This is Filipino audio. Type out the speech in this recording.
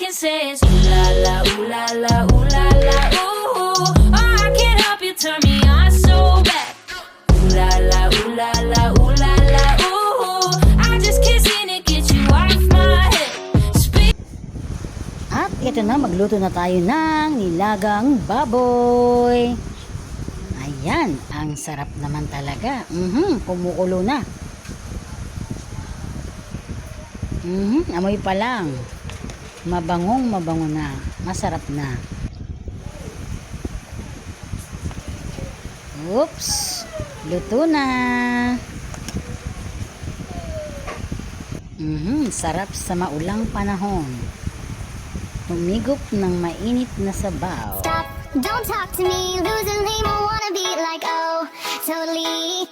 can say is ooh la la, ooh la la, ooh la la, ooh. Oh, I can't help you, turn me on so bad. Ooh la la, ooh la la, ooh la la, ooh. I just can't seem to get you off my head. At ito na, magluto na tayo ng nilagang baboy. Ayan, ang sarap naman talaga. Kumukulo na. Amoy pa lang. Mabango na. Masarap na. Oops, luto na. Sarap sa maulang panahon. Humigop ng mainit na sabaw. Stop, don't talk to me, losing me, wanna be like, oh, totally.